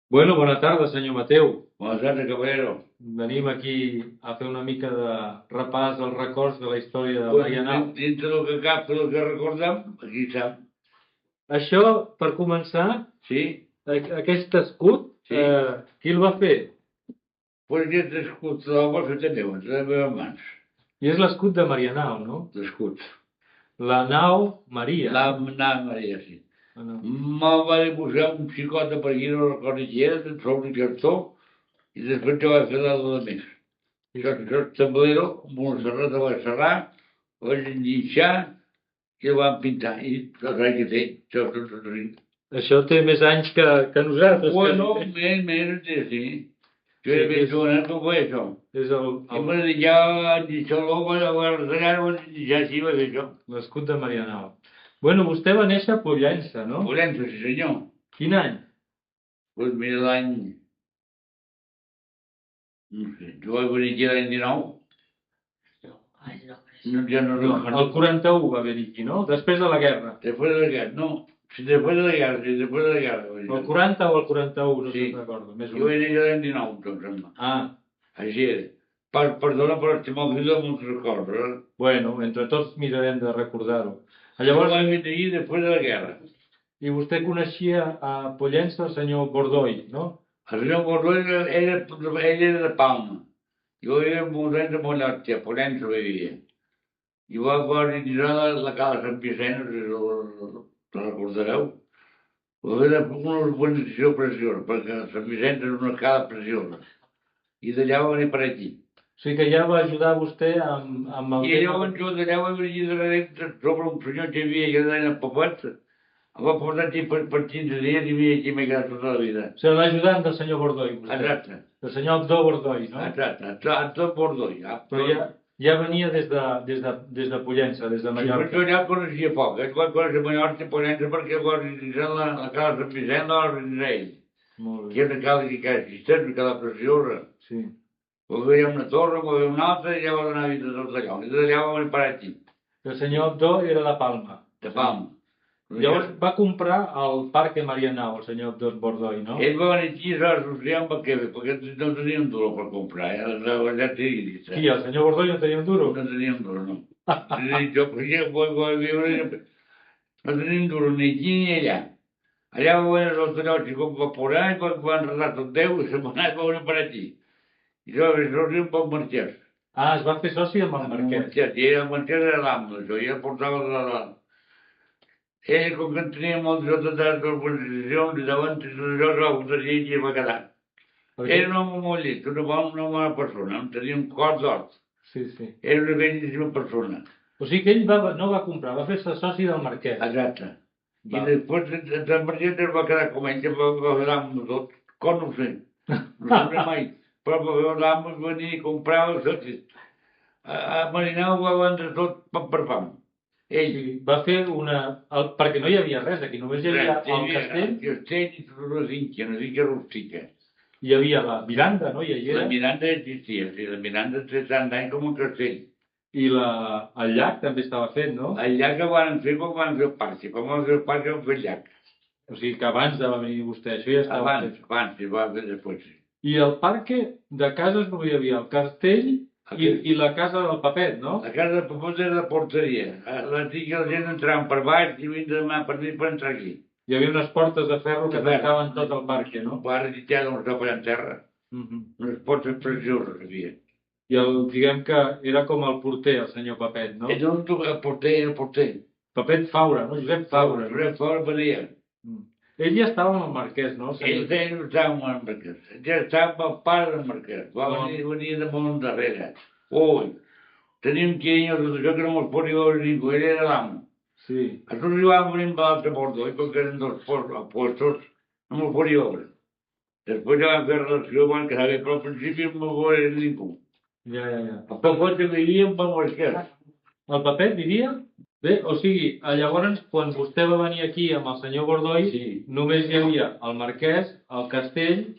Bueno, bona tarda, senyor Mateu. Bona tarda, caballero. Venim aquí a fer una mica de repàs als records de la història de Pues, Marianao. dintre del que cap, del que recordem, aquí està. Això, per començar, Sí, aquest escut, sí. qui el va fer? Pues aquest escut de l'home que té meu, entre les meves mans. I és l'escut de Marianao, no? L'escut. La nau Maria. La Maria, sí. Ah, no. Me'l va dibuixar un xicot de per aquí, no recordo qui era, sobre un cartó, i després jo vaig fer l'altre de més. Això és tablero, amb una serreta va serrar, ho vaig enguixar i el van pintar. I el rai que té, això és tot ric. Això té més anys que nosaltres. Bueno, més, sí. Jo era ben jovenet, com feia això. És I me dedicava a enguixar l'home, a retallar, a enguixar, així va fer això. l'escut de Marianao. Bueno, vostè va néixer a Pollença, no? Pollença, sí senyor. Quin any? Doncs mira l'any... No sé, jo vaig venir aquí l'any 19. No, ja no recordo. El 41 va venir aquí, no? Després de la guerra. Després de la guerra, no. Sí, després de la guerra, sí, després de la guerra. El 40 o el 41, no Sí. se'n recordo. Més o Jo vaig menys. néixer l'any 19, doncs. Ah, Així era. Perdona per estimar el vida amb uns records, eh? bueno, entre tots mirarem de recordar-ho. Llavors Llavors, vaig venir aquí després de la guerra. i vostè coneixia a Pollença el senyor Bordoi, no? El senyor Gordó ell era de Palma. Jo era molts anys a Mallorca, a Pollença vivia. I va organitzar la Cala Sant Vicenç, no sé si la recordareu. Era una urbanització preciosa, perquè Sant Vicenç era una cala preciosa. I d'allà va venir per aquí. O sigui que ja va ajudar vostè amb el... I llavors jo d'allà va venir darrere sobre un senyor que hi havia que deia Papet. Em va portar aquí per 15 dies i havia aquí m'he quedat tota la vida. O sigui, l'ajudant del senyor Bordoi, vostè. Exacte, El senyor Abdó Bordoi, no? exacte, a tot Bordó. Però ja venia des de Pollença, des de Sí, però Mallorca. jo allà coneixia poc. Ell va conèixer Mallorca i Pollença perquè va organitzar la Cala Sant Vicent, la va organitzar ell. Molt Que bé. era una cala que cada existeix, una cala preciosa. Sí. Va haver una torre, va haver una altra i ja va donar vida a tot allò. I d'allà va venir per aquí, El senyor Abdó era de Palma. de Palma. Llavors va comprar el Parque Marianao, el senyor Abdó Bordoi, no? Ell va venir aquí i s'ha associat amb el Quebec, perquè no tenia un duro per comprar, ja t'he dit. Qui, el senyor Bordoi no tenia un duro? No tenia un duro, no. Jo, perquè vull viure, no tenia un duro ni aquí ni allà. Allà va venir els altres com va porar, i va enredar tot Déu, i se va anar i va venir per aquí. I jo vaig sortir un poc Marquès. Ah, es va fer soci amb el Marquès. I el Marquès era l'amo, això, i ell portava la... Ell, com que en tenia moltes altres organitzacions, i davant de tot això, va votar i va quedar. Perquè... Era un home molt llest, una bona persona, tenia un cor d'or. Sí, sí. Era una bellíssima persona. O sigui que ell no va comprar, va fer-se soci del Marquès. Exacte. I Val. després de Marquès es va quedar com ell, va quedar amb tot. Com no ho sé. No sé mai. Però va veure l'amo venir i comprar els socis. A Marinau va vendre tot pam per pam. Ell. Sí, va fer una... perquè no hi havia res aquí, només hi havia el castell, El castell i tota la finca, una finca rústica. hi havia la Miranda, no? I allà La era... Miranda existia, sí, la Miranda té tant d'any com un castell. I el llac també estava fet, no? El llac el van fer quan van fer el parc, quan van fer el parc van fer el llac. O sigui que abans de venir vostè, això ja estava fet. Abans, sí, va fer després, sí. I el parque de cases no hi havia el castell i la casa del Papet, no? La casa de Popot era de porteria. L'antic la gent entraven per baix i havien de demanar permís per entrar aquí. Hi havia unes portes de ferro que De ferro. tancaven tot el parque, no? Va retirar d'on estava allà en terra. Mhm. Unes portes precioses que havia. I diguem que era com el porter, el senyor Papet, no? És un el porter. Papet Faura, no? Josep Faura. Josep Faura venia. Mm. Ell ja estava amb el Marquès, no? Ell no estava amb el Marquès. Ja estava amb el pare del Marquès. Venia de molt darrere. Ui, tenia un carinyo de tot això que no me'ls podia veure ningú. Ell era l'amo. Sí. A tots hi van venir amb l'altre Bordó, i com que eren dos puestos, no me'ls podia veure. Després ja van fer relació, van quedar bé, però al principi no me'ls veure ningú. Ja. A poc quan vivia amb el Marquès. El Papet vivia? Bé, o sigui, llavors, quan vostè va venir aquí amb el senyor Bordoi, Sí. només hi havia el Marquès, el Castell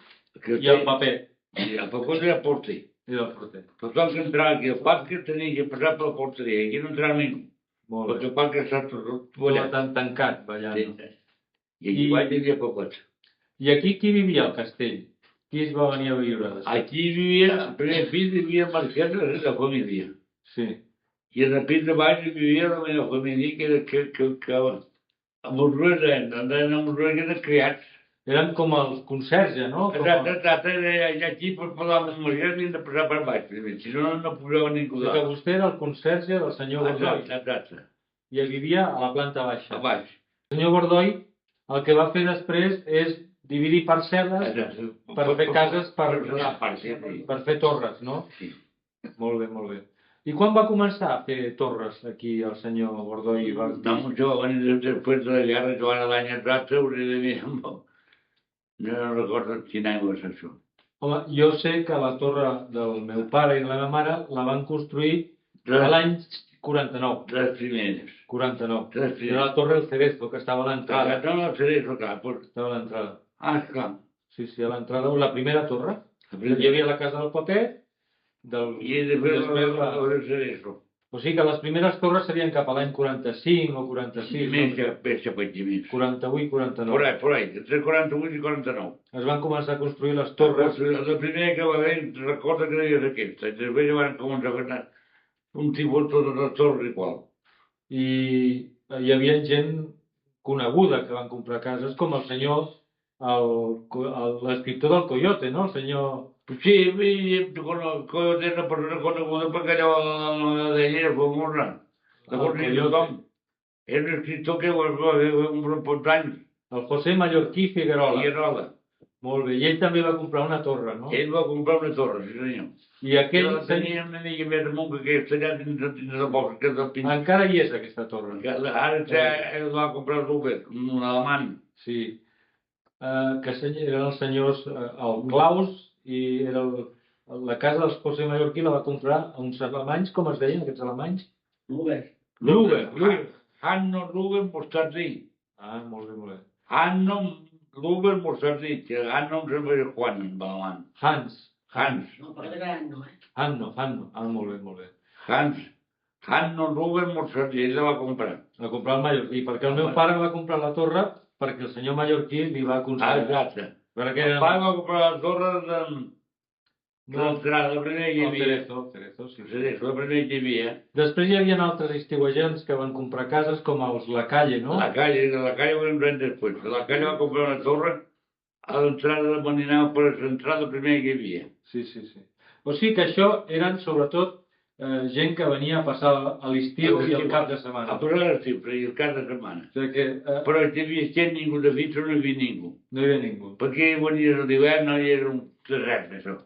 i el Papet. I el Papot era porter. I el porter. Tothom que entrava aquí al parc tenia que passar per la porteria. Aquí no entrava ningú. Molt Perquè bé. el parc està tot Estava ballant. tan tancat, ballant. Sí. I allí baix hi havia Papot. I aquí qui vivia al castell? Qui es va venir a viure després? Aquí vivia, al primer pis vivia Marquès de la família. Sí. I en el pis de baix vivia la meva família, que amb els rues eren els criats. Eren com els conserge, no? Exacte, i aquí per parlar amb la gent havien de passar per baix, primer, si no, no posava ningú Que dalt. vostè era el conserge del senyor Bordoi Exacte, i vivia a la planta baixa. a baix. El senyor Bordoi el que va fer després és dividir parcel·les per fer cases, per fer torres, no? Sí. Molt bé, molt bé. I quan va començar a fer torres aquí el senyor Bordoi? No, mucho, després de la guerra, Joan l'any exacte, hauria de dir, no recordo quin any va ser això. Home, jo sé que la torre del meu pare i de la meva mare la van construir a l'any 49. Les primeres. 49. Era la torre del Cerezo, que estava a l'entrada. No, no, seré això, clar. Estava a l'entrada. Ah, esclar. Sí, a l'entrada, la primera torre. Hi havia la casa del paper, i després el Cerezo. O sigui que les primeres torres serien cap a l'any 45 o 46. Més més. 48, 49. Por ahí, entre 48 i 49. Es van començar a construir les torres. La primera que va haver, recorda que deia aquesta. Després van començar a fer un tipus de la torre igual. I hi havia gent coneguda que van comprar cases, com el senyor, l'escriptor del Coyote, no? El senyor... Sí, Coyote era una persona coneguda perquè allò d'ella era famosa. La coneixia tothom. Era un escriptor que va fer un pocs anys. El José Mallorquí Figuerola. Figuerola. Molt bé. I ell també va comprar una torre, no? Ell va comprar una torre, sí senyor. I aquell... Tenia una mica més amunt que aquesta allà dins del bosc, que és el pintor. Encara hi és aquesta torre. Ara ell va comprar Ruber, un alemany. Sí. Que eren els senyors, el Claus, i era la casa dels José Mallorquí la va comprar a uns alemanys, com es deien aquests alemanys? Luber. Hanno Luber Mostardí. Ah, molt bé, molt bé. Hanno Luber Mostardí, que Hanno em sembla que és Juan, en alemany. Hans. No, però era Anno, Hanno. Ah, molt bé, molt bé. Hanno Luber Mostardí, ell la va comprar. Va comprar el Mallorquí, perquè el meu pare va comprar la torre perquè el senyor Mallorquí li va aconsellar. Exacte. Perquè El pare va comprar la torre de l'entrada, la primera que hi havia. Cerezo, sí. La primera que hi havia. Després hi havia altres estiuejants que van comprar cases, com els La Calle, no? La Calle ho vam veure després. La Calle va comprar una torre a l'entrada de Maninau per l'entrada primera que hi havia. Sí. O sigui que això eren sobretot gent que venia a passar a l'estiu i al cap de setmana. A passar l'estiu i el cap de setmana. O sigui que, però hi havia gent, ningú de Vitro no hi havia ningú. no hi havia ningú. Perquè venies a l'hivern, no hi era un desert, això.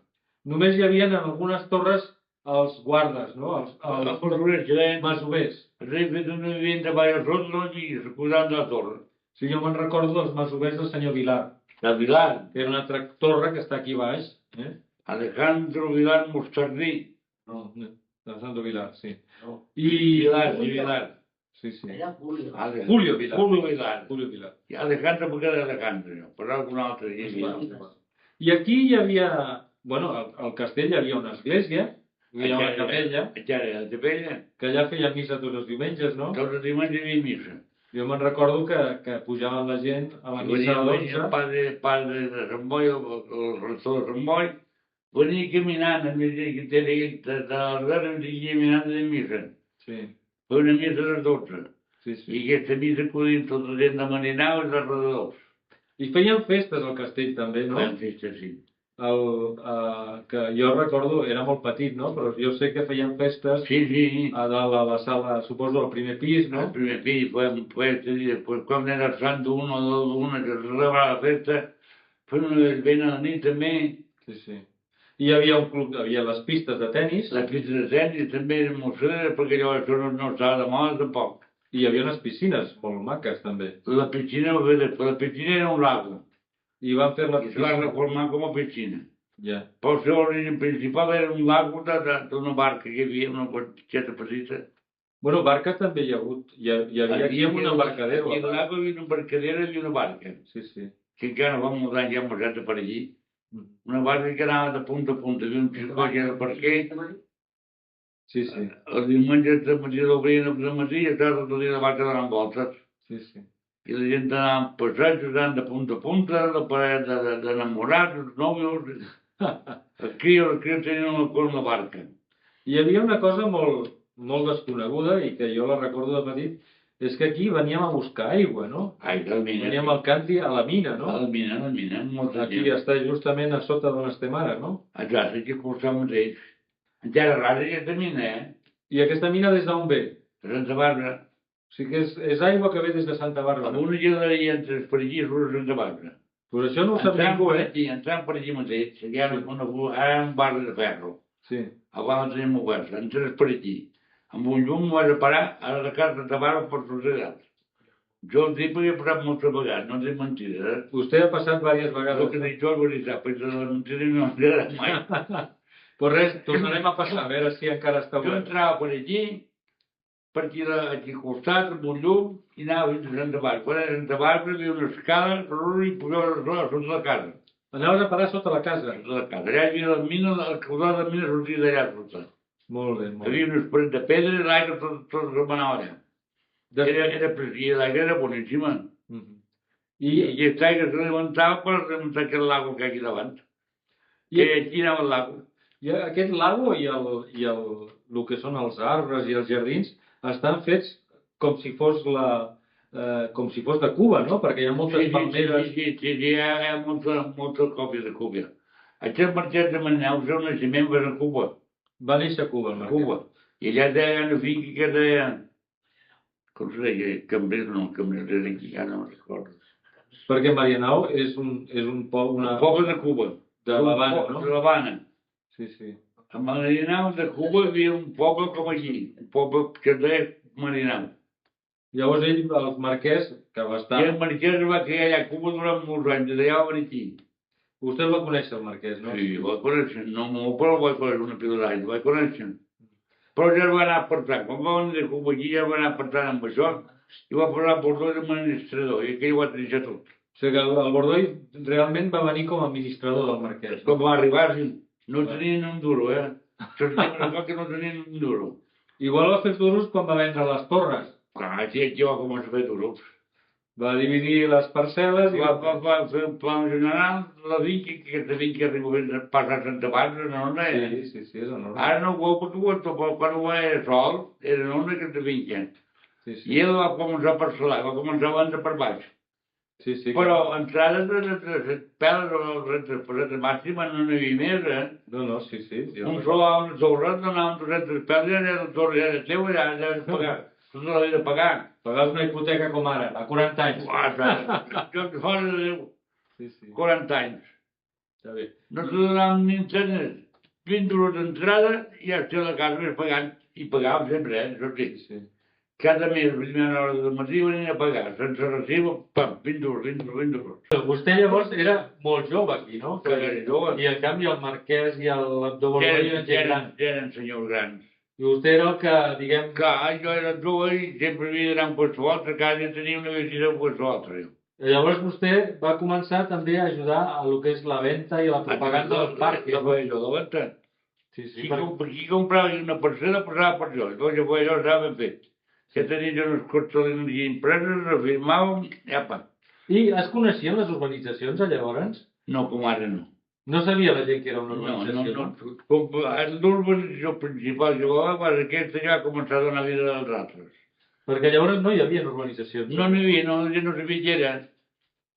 Només hi havia en algunes torres els guardes, no? Els masovers. He fet una vivenda a sota i s'acusant de la torre. Sí, jo me'n recordo dels masovers del senyor Vilar. De Vilar. Que era una altra torre que està aquí baix. Alejandro Vilar Mostardí. No, Alejandro Vilar, sí. No. I Vilar. Sí. Era Julio. Julio Vilar. Julio Vilar. I Alejandro, perquè era Alejandro, però algun altre hi havia. I aquí hi havia, bueno, al castell hi havia una església, hi havia una capella, la capella, que allà feia missa tots els diumenges, no? Tots els diumenges hi havia missa. Jo me'n recordo que pujaven la gent a la missa de l'11. El padre de Sant Boi, el rector de Sant Boi, venia caminant, a més que tenia d'Albert, venia caminant de missa. Sí. Feia una missa a les 12. Sí. I aquesta missa acudint tota gent de Maninau i d'alrededors. I feien festes al castell també, no? Feien festes, sí. Que jo recordo, era molt petit, no? Però jo sé que feien festes a dalt a la sala, suposo, al primer pis, no? Al primer pis, feien festes i després quan era el sant d'un o d'una que es celebrava la festa, feien una vespena a la nit també. Sí. I hi havia un club, hi havia les pistes de tennis. Les pistes de tennis també eren molt ceres perquè allò no estava de moda tampoc. I hi havia unes piscines molt maques també. La piscina era un lago. I van fer la piscina. I se va reformar com a piscina. Ja. Però el seu origen principal era un lago d'una barca que hi havia, una petita petita. Bueno, barca també hi ha hagut. Hi havia un embarcadero. I al lago hi havia una embarcadera i una barca. Sí. Que encara va mudar ja mudar per allí. Una barca que anava de punta a punta. Hi havia un xicó que era per què. Sí. El diumenge de matí l'obrien al matí i estava tot el dia de barca donant voltes. Sí. i la gent anava passejos, anant de punta a punta, la parella d'enamorats, els nòvios, els crios tenien una cosa en la barca. Hi havia una cosa molt desconeguda i que jo la recordo de petit, és que aquí veníem a buscar aigua, no? Ai, la mina. Veníem al Canti a la mina, no? A la mina, molta Aquí gent. està justament a sota d'on estem ara, no? Exacte, aquí costat mateix. Encara rara aquesta mina, I aquesta mina des d'on ve? De Santa Bàrbara. O sigui que és aigua que ve des de Santa Bàrbara. Amb una geladeria entre per allí surt a Santa Bàrbara. Pues això no ho sap ningú, Entrant per allí mateix, hi ha ara un barri de ferro. Sí. Abans tenim obert, entres per aquí. Amb un llum vas a parar a la casa de Tabara per societat. Jo el dic perquè he parat moltes vegades, no dic mentida, Vostè ha passat diverses vegades. El que dic jo és veritat, perquè la mentida no em queda mai. Pues res, tornarem a passar, a veure si encara està Jo obert. entrava per allí, per aquí al costat, amb un llum, i anava fins a Santa Bàrbara. Quan era a Santa Bàrbara, hi havia una escala, i pujava a sota la casa. Anaves a parar sota la casa. Sota la casa. Allà hi havia la mina, el caudal de la mina sortia d'allà sota. Molt bé, Hi molt bé. havia unes parets de pedra i l'aigua tot remenava allà. Era preciosa, l'aigua era boníssima. I aquesta aigua s'alimentava per alimentar aquest lago que hi ha aquí davant. Que aquí anava el lago. I aquest lago i el que són els arbres i els jardins estan fets com si fos de Cuba, no? Perquè hi ha moltes palmeres. Sí, hi ha moltes còpies de Cuba. Aquest Marquès de Maneu, el seu naixement va a Cuba. Va néixer a Cuba, el Marquès. Cuba. I allà deia una finca que deia... Com se deia? Cambrers, era aquí, ja no me'n recordo. Perquè Marianao és un poble... Un poble de Cuba. De l'Havana, no? De l'Havana. Sí, sí. A Marianao de Cuba hi havia un poble com aquí. Un poble que es deia Marianao. Llavors ell, el Marquès, que va estar... I el Marquès va criar allà a Cuba durant molts anys, d'allà va venir aquí. Vostè el va conèixer, el Marquès, no? Sí, el vaig conèixer. No, però el vaig conèixer una pila d'anys, el vaig conèixer. Però ja el va anar apartant. Quan va venir de Cuba aquí ja el va anar apartant amb això i va posar el Bordó d'administrador i aquell ho va deixar tot. O sigui que el Bordó realment va venir com a administrador del Marquès. Com va arribar, no tenien un duro, Sortia que no tenien un duro. Igual va fer duros quan va vendre les torres. Clar, sí, aquí va començar a fer duros. Va dividir les parcel·les i... Va fer un pla general de la vinca, que aquesta vinca arriba a passar a Santa Bàrbara, no era. Sí, és enorme. Ara no ho veu perquè ho topa, quan ho era sol, era enorme aquesta vinca. I ell va començar a parcel·lar, va començar a vendre per baix. Sí. Però entrades de peles o les màximes no n'hi havia més, No, sí. Un sol a una torre, donaven 200 peles, i la torre ja era teva, ja has de pagar. Tota la vida pagar. Pagaves una hipoteca com ara, a 40 anys. Jo que fora de Déu. 40 anys. Està bé. No te donaven ni internet. 20 euros d'entrada i ja estic a la casa més pagant. I pagàvem sempre, això sí. Cada mes, a primera hora del matí, venien a pagar. Sense recibo, pam, 20 euros. Vostè llavors era molt jove aquí, no? Que era jove. I en canvi el Marquès i l'Abdó Bordó eren gent gran. Eren senyors grans. I vostè era el que, diguem... Clar, jo era jove i sempre havia d'anar amb qualsevol altre, cada dia tenia una visita amb qualsevol altre. Llavors vostè va començar també a ajudar a lo que és la venda i la propaganda dels parcs. La feia jo, la venda. Sí, Qui comprava una parcel·la passava per jo. Llavors jo feia allò, estava ben fet. Que tenia jo unes cartolines i impreses, les firmàvem, i apa. I es coneixien les urbanitzacions llavors? No, com ara no. No sabia la gent que era una urbanització? No. L'urbanització principal que va ser aquesta ja va començar a donar vida als altres. Perquè llavors no hi havia urbanitzacions. No n'hi havia, la gent no sabia què era.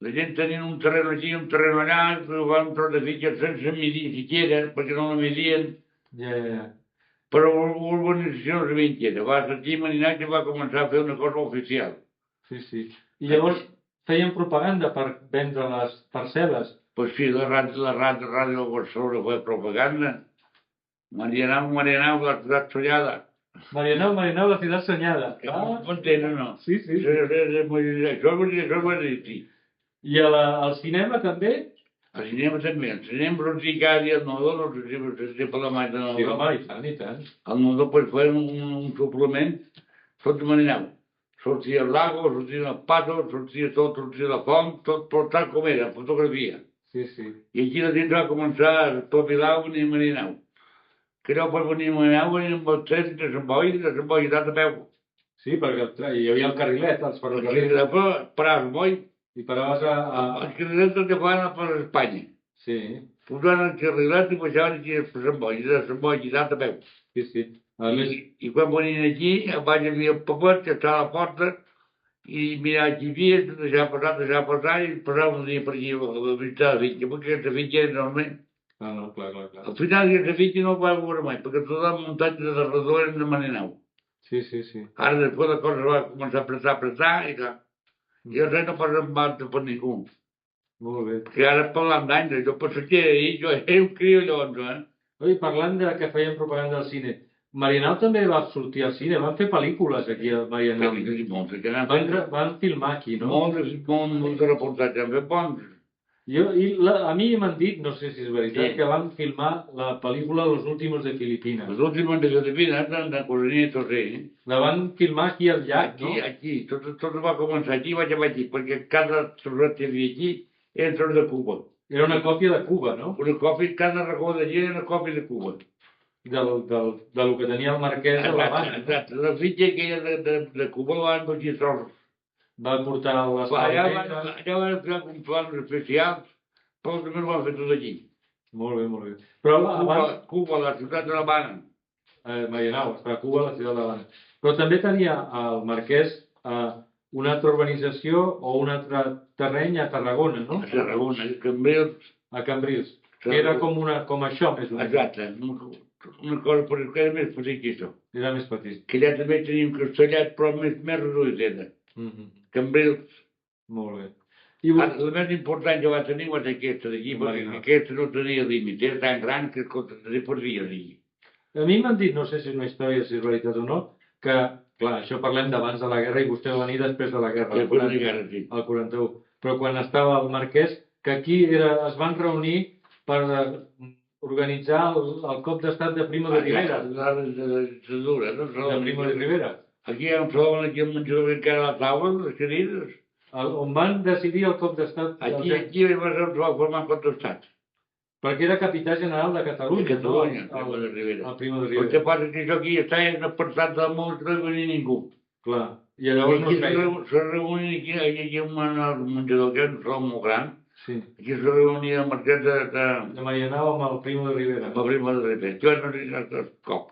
La gent tenia un terreny aquí, un terreny allà, trobaven un tros de fitxes sense medir siquiera, perquè no la medien. Ja. Però l'urbanització no sabia què era. Va sortir Marinat i va començar a fer una cosa oficial. Sí. I llavors feien propaganda per vendre les parcel·les. Pues sí, la ràdio de Barcelona feia propaganda. Marianao, la ciutat soñada. Marianao, la ciutat soñada. M'entenen, no? Sí. Això va dir, sí. I al cinema també? Al cinema també. Al cinema sortia cada dia el Nodó, no sé si per la mà de Nodó. Sí, home, i tant. El Nodó pues, feia un suplement sota Marinau. Sortia el lago, sortia el pato, sortia tot, sortia la font, tot tal com era, fotografia. Sí. I aquí la gent va començar a topilar venir a Marinau. Que no pot venir a Marinau, venir amb el tren de Sant Boi i de Sant Boi, a peu. Sí, perquè hi havia el carrilet, els ferrocarrils, Però paraves molt, i paraves a... els carrilets que van per Espanya. Sí, Posaven el carrilet i baixaven aquí a Sant Boi, de Sant Boi i d'alta peu. sí, sí. A més, I quan venien aquí, vaig a dir el papet, que estava a la porta, i mirar qui hi havia, deixar passar, i passava un dia per aquí a visitar la finca, perquè aquesta finca era enorme. no, clar, clar, clar. Al final aquesta finca no el va veure mai, perquè tota la muntanya de redó eren de Marinau. Sí, sí, sí. Ara després la cosa va començar a apretar, i clar, i res no passa en banda per ningú. Molt bé. Que ara parlant d'anys, jo penso que jo era un criu llavors, Oi, parlant de que feien propaganda al cine, Marianao també va sortir al cine, van fer pel·lícules aquí a Marianao. Pel·lícules i moltes, que anaven Van filmar aquí, no? molts de reportatges, han fet bons. A mi m'han dit, no sé si és veritat, Sí. que van filmar la pel·lícula Los Últimos de Filipinas. Els últims de Filipines, de Coronito, sí. La van filmar aquí al llac, no? Aquí, tot va començar aquí, vaig aquí, perquè cada torret que hi havia aquí era tot de Cuba. Era una còpia de Cuba, no? Una còpia, cada racó d'allí era una còpia de Cuba. Del que tenia el marquès a l'Havana. Exacte. La fitxa aquella de Cuba la van aquí sols. Va portar les Allà palmeres. van fer uns plans especials, però també ho van fer tot allí. Molt bé, molt bé. Però abans, Cuba, la ciutat de l'Havana. Marianao, està a Cuba, la ciutat d'Havana. Però també tenia el marquès una altra urbanització o un altre terreny a Tarragona, no? A Tarragona, a Cambrils. A Cambrils, que era com això, més o menys. Exacte, una cosa per que era més petit que això. Era més petit. Que allà també tenia un castellat, però més reduït era. Cambrils. Molt bé. La més important que va tenir va ser aquesta d'aquí, perquè aquesta no tenia límit, era tan gran que es podia dir. A mi m'han dit, no sé si és una història, si és veritat o no, que, clar, això parlem d'abans de la guerra i vostè va venir després de la guerra. Després de la guerra, sí. El 41. Però quan estava el marquès, que aquí es van reunir per organitzar el cop d'estat de Primo de Rivera. De dura, no? De Primo de Rivera. Aquí on troben aquí al menjador encara a la taula, les cadires. On van decidir el cop d'estat. Aquí es va formar cop d'estat. Perquè era capità general de Catalunya. De Catalunya, no? Primo de Rivera. El Primo de El que Rivera. passa és que això aquí està apartat del món, no hi venia ningú. Clar. I llavors no aquí es feia. se reunien aquí en el menjador, que és un saló molt gran. Sí. Aquí se reunia el marquès De Marianao amb el Primo de Rivera. amb el Primo de Rivera. Jo no sé el cop.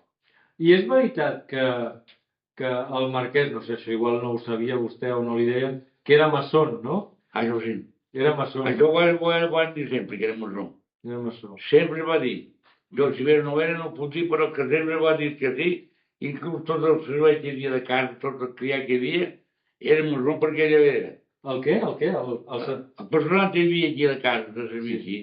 I és veritat que el marquès, no sé si igual no ho sabia vostè o no li deien, que era maçon, no? Això sí. Era maçon. Això ho van dir sempre, que era maçó. Era maçó. Sempre va dir. Jo, si bé no era, no ho puc dir, però que sempre va dir que sí. Inclús tots els serveis que hi havia de casa, tot el criat que hi havia, era maçó perquè ella era. El què? El què? El personal que hi havia aquí a la casa de servici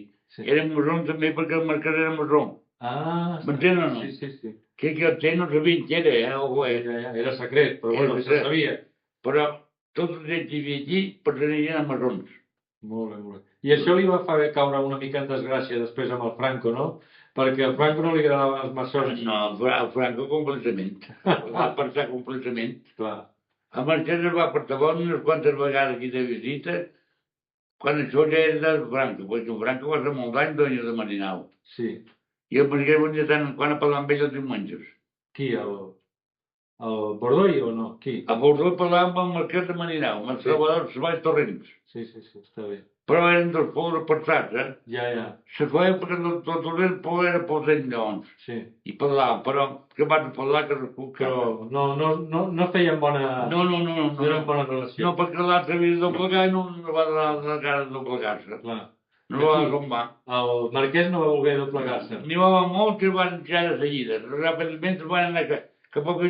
era maçó també perquè el mercat era maçó. Ah, m'entén o no? Sí, sí, sí. Que el no sabien què era, o Ja, era secret, però bueno, se sabia. Però tots els que hi havia aquí pertanyien a maçons. Molt bé, molt bé. I això li va fer caure una mica en desgràcia després amb el Franco, no? Perquè al Franco no li agradaven els maçons. No, el Franco completament. Va apartar completament. Clar. El Marquès es va apartar unes quantes vegades aquí de visita, quan això ja era del Franco, perquè el Franco va ser molt d'any d'Onya de Marinau. Sí. I el Marquès venia tant en quant a parlar amb ell els diumenges. Qui, el Bordoi o no? Qui? A Bordó parlàvem amb el Marquès de Marinau, amb el Salvador Savall Torrents. Sí, està bé. Però eren dos pols apartats, Ja. Se feia perquè el Torrents era posent llavors. Sí. I parlàvem, però que van parlar que Però no feien bona... No. No eren bona relació. No, perquè l'altre havia de doblegar i no va donar la cara de doblegar-se. Clar. No va tombar. El marquès no va voler doblegar-se. N'hi va molt que van ja de seguida. Ràpidament van anar cap a que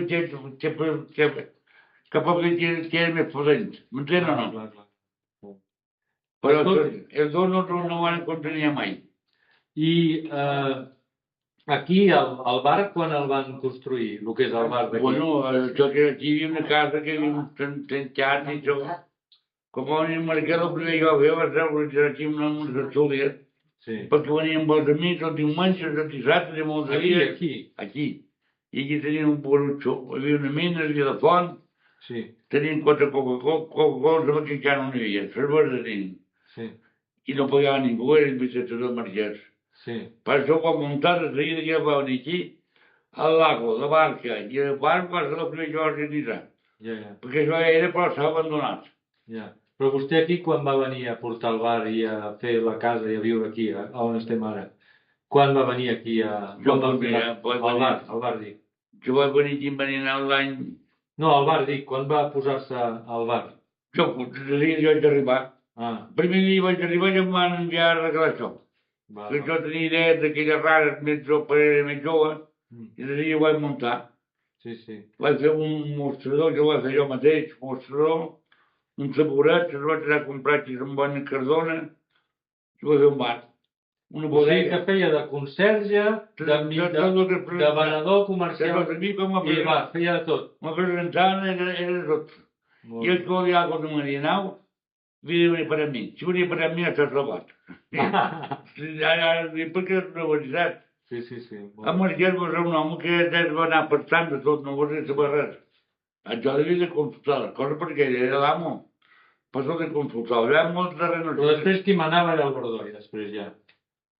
era més potent. M'entén o no? Clar. Però els dos no van contenir mai. I aquí, el bar, quan el van construir? El que és el bar d'aquí? Bueno, això que aquí hi havia una casa que hi havia un tancat i això. Com a venir Marquès, el primer que va fer va ser organitzar aquí unes tertúlies, perquè venien molts amics, els diumenges, els dissabtes i molts dies. Aquí. I aquí tenien un borutxo, hi havia una mina, hi havia de font, tenien quatre Coca-Cola, perquè encara no n'hi havia, cervesa tenien. I no pagava ningú, era invitació del Marquès. Per això quan muntar de seguida ja va venir aquí, al lago, la barca, i el barco va ser el primer que va organitzar. Ja. perquè això era però s'ha abandonat. Ja. Però vostè aquí quan va venir a portar el bar i a fer la casa i a viure aquí, on estem ara? Quan va venir aquí a... Jo al bar, dic. Jo vaig venir aquí en venir l'any... No, al bar, dic, quan va posar-se al bar? Jo vaig arribar. Ah, Primer dia vaig arribar i em van enviar a arreglar això. va. Que jo tenia idees d'aquelles rares, més jove, i de dia ho vaig muntar. Sí. Vaig fer un mostrador, que ho vaig fer jo mateix, mostrador, un saboret, que vaig anar a comprar aquí a Sant Boni Cardona, i vaig fer un bar. Una O sigui bodega. que feia de conserge, de venedor comercial, i va, feia de tot. Me presentaven, era tot. Molt I el que volia alguna cosa de Marianao, havia de venir per a mi. Si venia per a mi, ja s'ha trobat. Perquè és una veritat. Sí. A Marquès va ser un home que es va anar apartant de tot, no volia saber res. Jo devia de consultar les coses perquè ell era l'amo. Però s'ho de consultar. Hi havia molts terrenos. Però després qui manava era el Bordoi, després ja.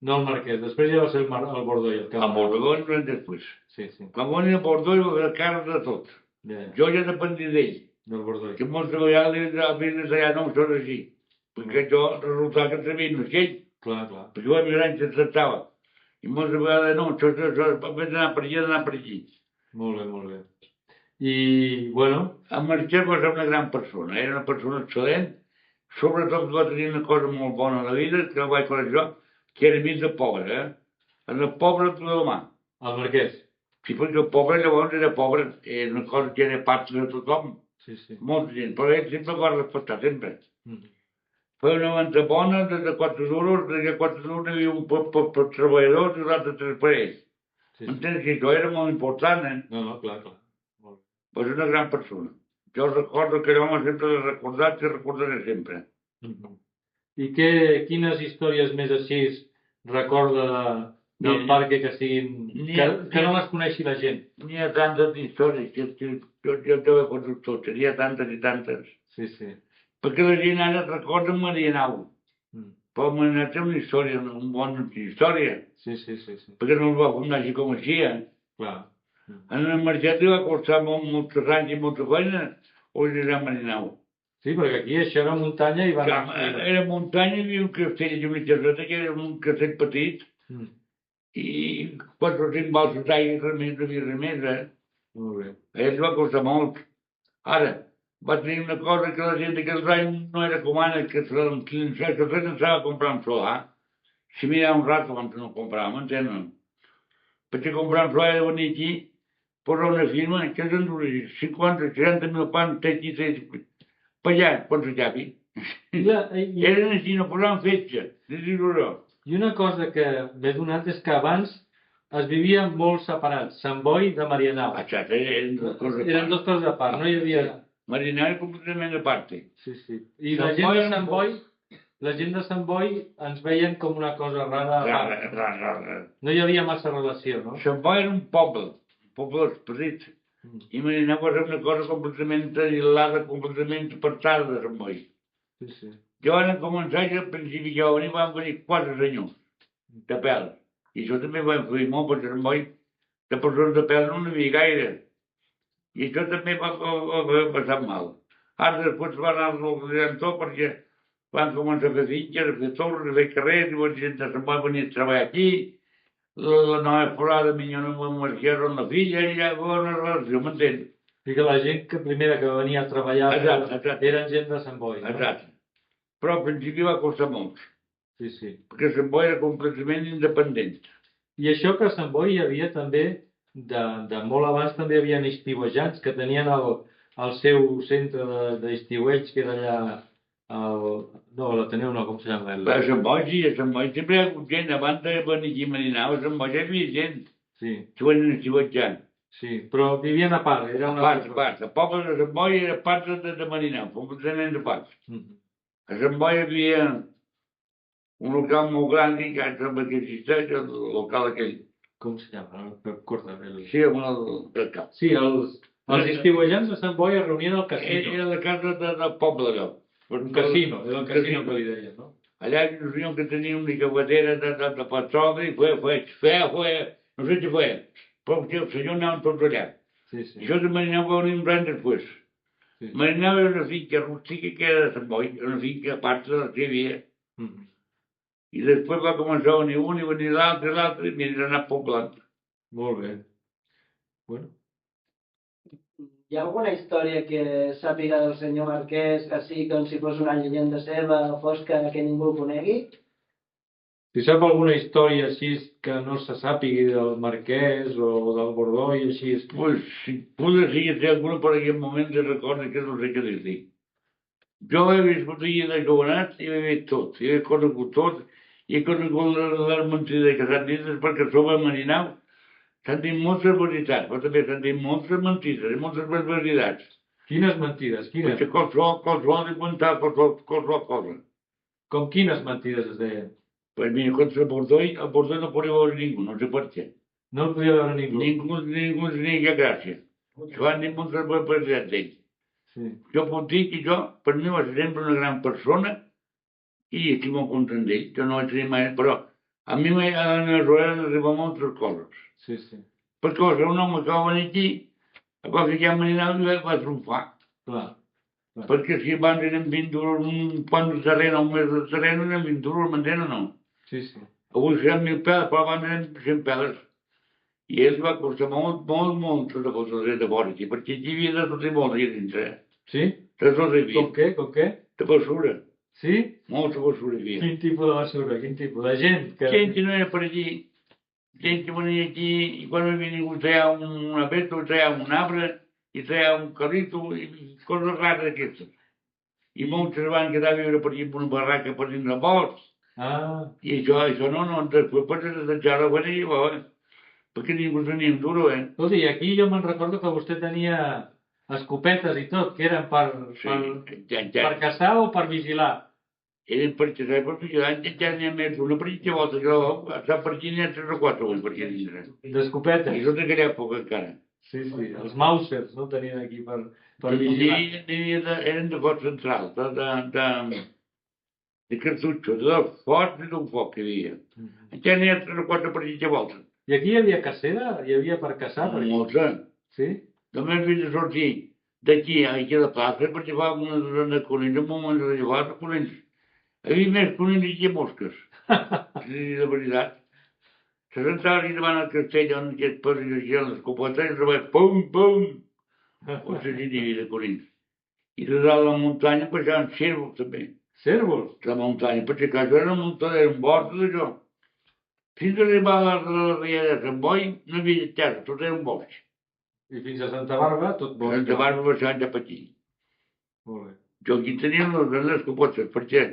No el Marquès, després ja va ser el Bordoi el que A Bordoi no després. Sí. Quan va venir a Bordoi va fer càrrec de tot. Ja. Jo ja dependia d'ell. Del Bordoi. Que moltes vegades havia de tallar no són així. Perquè jo resultava que trebia no aquell. Clar. Perquè jo a mi gran que tractava. I moltes vegades no, això va d'anar per allà, d'anar per aquí. Molt bé. I, bueno... En Marquès va ser una gran persona, era una persona excel·lent, sobretot va tenir una cosa molt bona a la vida, que el vaig conèixer jo, que era mig de pobre, En el pobre de la mà. El Marquès. Sí, perquè el pobre llavors era pobre, era una cosa que era part de tothom, Sí. molta gent, però ell sempre va respectar, sempre. Feia una venda bona de 4 duros, de 4 duros hi havia un per treballadors i l'altre 3 per ells. Entens que això era molt important, No, clar. Va ser una gran persona. Jo recordo que l'home sempre l'he recordat i recordaré sempre. I quines històries més així recorda del parc que siguin... que no les coneixi la gent? N'hi ha tantes històries que jo t'ho he contut totes, n'hi ha tantes i tantes. Sí. Perquè la gent ara recorda Marianao. Però Marianao té una història, una bona història. Sí. Perquè no el va fundar així com així, Clar. En el Marquès li va costar molts anys i molta feina organitzar Marianao. Sí, perquè aquí això era muntanya i va anar... Era muntanya, hi havia un castell i una caseta, que era un castell petit, i 4 o 5 balses d'aigua i res més, Molt bé. A ell va costar molt. Ara, va tenir una cosa que la gent d'aquells anys no era com ara, que se pensava comprar un solar. Si mirava un rato abans no comprava, m'entenen? Perquè comprar un solar de venir aquí, posar una firma, que ens enduria 50, 60.000 pans, aquí, per allà, quan s'acabi. Eren així, no posaven fetge, de dir-ho. I una cosa que m'he donat és que abans es vivia molt separats, Sant Boi de Marianao. Exacte, eren dues coses a part. Eren dues coses a part, no hi havia... Marianao era completament a part. Sí. I la gent de Sant Boi, ens veien com una cosa rara. Rara. No hi havia massa relació, no? Sant Boi era un poble petit. I Marianao va ser una cosa completament aïllada, completament apartada de Sant Boi. Sí. Jo van començar, al principi que van venir 4 senyors de pèl. I això també va influir molt, perquè Sant Boi de persones de pèl no n'hi havia gaire. I això també va passar mal. Ara després van anar organitzant tot perquè van començar a fer finques, a fer torres, a fer carrers, i la gent de Sant Boi venia a treballar aquí. La nova forada minyona amb la Marquès amb la filla, i ja va una relació, m'entens? I que la gent primera que venia a treballar eren gent de Sant Boi, no? Exacte. Però al principi va costar molt. Sí. Perquè Sant Boi era completament independent. I això que a Sant Boi hi havia també, de molt abans també hi havia estiuejants que tenien el seu centre d'estiueig, que era allà, no, l'Ateneu no, com se llama? A Sant Boi sí, a Sant Boi sempre hi ha hagut gent, abans de venir aquí a Marianao, a Sant Boi hi havia gent. Sí. Que venien estiuetjant. Sí, però vivien a part, era una part. El poble de Sant Boi era part de Marianao, completament a part. A Sant Boi hi havia un local molt gran que sembla que existeix, el local aquell. Com se llama? Sí, el cap. Sí, els estiuejants de Sant Boi es reunien al casino. Era la casa del poble allò. Un casino, era el casino que li deien, no? Allà hi havia un que tenia una cafetera de petroli, feia, no sé què feia, però el senyor anaven tots allà. Sí. I això de Marianao va venir un any després. Sí. Marinava era una finca rústica que era de Sant Boi, una finca a part de la que hi havia. Mhm. I després va començar a venir un i venir l'altre, i m'hi anat poblant. Molt bé. Bueno, Hi ha alguna història que sàpiga del senyor Marquès, així com si fos una llegenda seva, fosca, que ningú conegui? si sap alguna història així que no se sàpigui del Marquès o del Bordoi, així... Pues, si pude seguir fer alguna per aquell moment de records que no sé què dir. Jo he viscut allà de jovenat i he vist tot, i he conegut tot, i he conegut les mentides que s'han dit perquè som a Marinau. S'han dit moltes veritats, però també s'han dit moltes mentides i moltes barbaritats. Quines mentides? Quines? Perquè qualsevol inventar qualsevol cosa. Com quines mentides es deien? Pues mira, contra el Bordoi no podia veure ningú, no sé per què. No el podia veure ningú. Ningú tenia gràcia. Se van dir moltes barbaritats d'ell. Sí. Jo puc dir que jo, per mi va ser sempre una gran persona i estic molt content d'ell. Jo no vaig tenir mai... Però a mi m'han arribat moltes coses. Sí, sí. Perquè va ser un home que va venir aquí, va ficar a Marinau i va triomfar. Clar. Perquè si abans eren 20 duros, un pont de terreny, un mes de terreny, eren 20 duros, m'entén o no? Sí, sí. Avui seran 1.000 peles, però abans eren 100 peles. I ells va costar molt de fotre de fora aquí, perquè aquí hi havia de tot i molt allà dintre. Sí? De tot hi havia. Com què? Com què? De basura. Sí? Molta basura hi havia. Quin tipus de basura? Quin tipus de gent? Que... Gent que no era per allí. Gent que venia aquí i quan havia ningú treia una veta, treia un arbre, i treia un carrito, i coses rares d'aquestes. I molts van quedar a viure per allí en una barraca per dins del bosc. Ah. I això no, després pots desitjar-ho a venir, perquè ningú tenia un duro, eh? Escolta, i aquí jo me'n recordo que vostè tenia escopetes i tot, que eren per caçar o per vigilar? Eren per caçar i per vigilar, ja n'hi ha més una per aquí volta que està per aquí n'hi ha 3 o 4 per aquí dintre. D'escopetes? I tot aquella època encara. Sí, sí, els Mausers, no? Tenien aquí per vigilar. Eren de foc central, de cartutxos, de focs i d'un foc que hi havia. Ja n'hi ha 3 o 4 per aquí volta. I aquí hi havia cacera? Hi havia per caçar? Molta. Sí? Només havia de sortir d'aquí a aquí a la plaça per llevar una dosena de conills, en un moment de llevar conills. Hi havia més conills que mosques. Sí, de veritat. Se sentava aquí davant el castell on aquest per llegir l'escopeta i rebés pum, pum. O sigui, n'hi havia de conills. I de dalt de la muntanya passaven cérvols també. Cérvols? De la muntanya, perquè això era una muntanya, era un bosc d'això. Fins a arribar a la riera de Sant Boi no hi havia terra, tot era un bosc. I fins a Santa Bàrbara tot bosc. Santa Bàrbara baixant cap aquí. Molt bé. Jo aquí tenia les escopetes, perquè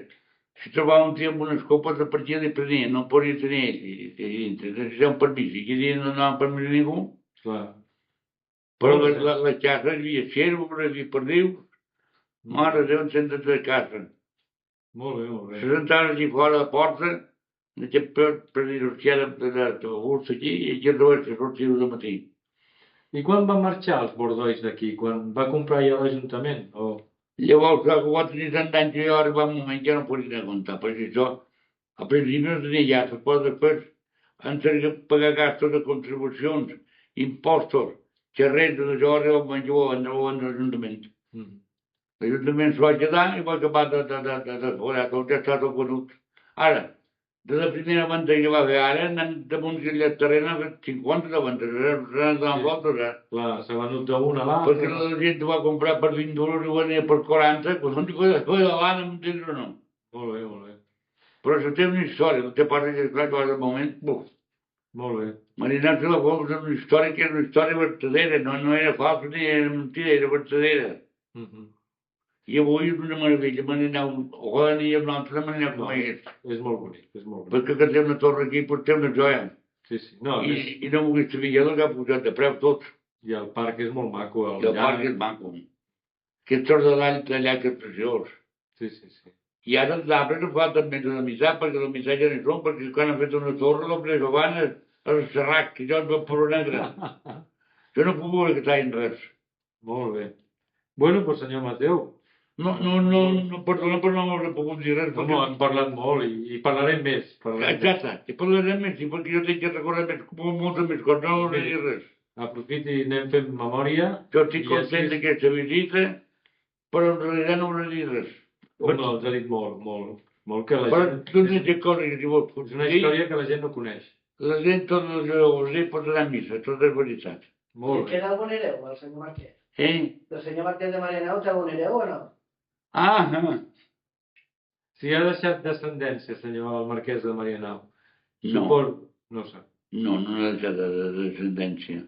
si trobava un tio amb una escopeta per aquí li prenia, no podia tenir ell. Necessitava un permís, i aquí no anava permís a ningú. Clar. Però la casa hi havia cérvols, hi havia perdius. Mare de Déu, en centres de casa. Molt bé, molt bé. Se sentaven aquí fora de la porta, aquest per dir-ho de gust aquí, i aquí el rebés que sortia de matí. I quan van marxar els bordois d'aquí? Quan va comprar ja l'Ajuntament? O... Llavors, clar, que va tenir tant d'anys que jo arribava un moment que ja no podia comptar, perquè això, al principi no tenia llata, però després han de pagar gastos de contribucions, impostos, xerrets, tot això arriba un moment que ho van a l'Ajuntament. L'Ajuntament s'ho va quedar i va acabar de forar, tot ja està tot venut. Ara, de la primera venda que va fer ara, anant damunt de la terrena, ha fet 50 de vendes, res de voltes, eh? Clar, s'ha venut d'una a l'altra. Perquè la gent va comprar per 20 duros i ho venia per 40, quan no t'hi podia davant, m'entens o no? Molt bé, molt bé. Però això té una història, no té part que, clar, que de moment, buf. Molt bé. Marinat de la Foc és una història que era una història vertadera, no era falsa ni era mentida, era vertadera. I avui és una meravella, Marinau, o ni amb l'altre Marinau com és. És molt bonic, és molt bonic. Perquè que té una torre aquí, pot té una joia. Sí, sí. No, I no m'ho vist Villada que ha pujat de preu tot. I el parc és molt maco. I el parc és maco. Aquest tros de l'any tallat que és preciós. Sí, sí, sí. I ara els arbres no falten més de la missat, perquè la missat ja no hi són, perquè quan han fet una torre, l'obra que van és serrat, que jo es va per negre. Jo no puc veure que tallen res. Molt bé. Bueno, doncs senyor Mateu. No, perdona, però no m'hauré pogut dir res. No, hem parlat molt i parlarem més. Exacte, que parlarem més, sí, perquè jo tinc que recordar moltes més coses, no m'hauré dit res. Aprofiti i anem fent memòria. Jo estic content d'aquesta visita però en realitat no m'ha dit res. Com no, els ha dit molt que la Però gent... tu no té coses que t'hi vols És una dir. història que la gent no coneix. La gent tot el que us dic pot anar a missa, tot és veritat. Molt I bé. queda algun hereu, el senyor Marquès? Eh? El senyor Marquès de Marianao té algun hereu o no? Ah, Si ha deixat descendència, senyor el marquès de Marianao. no, Suposo... No ho sap. no ha deixat de descendència.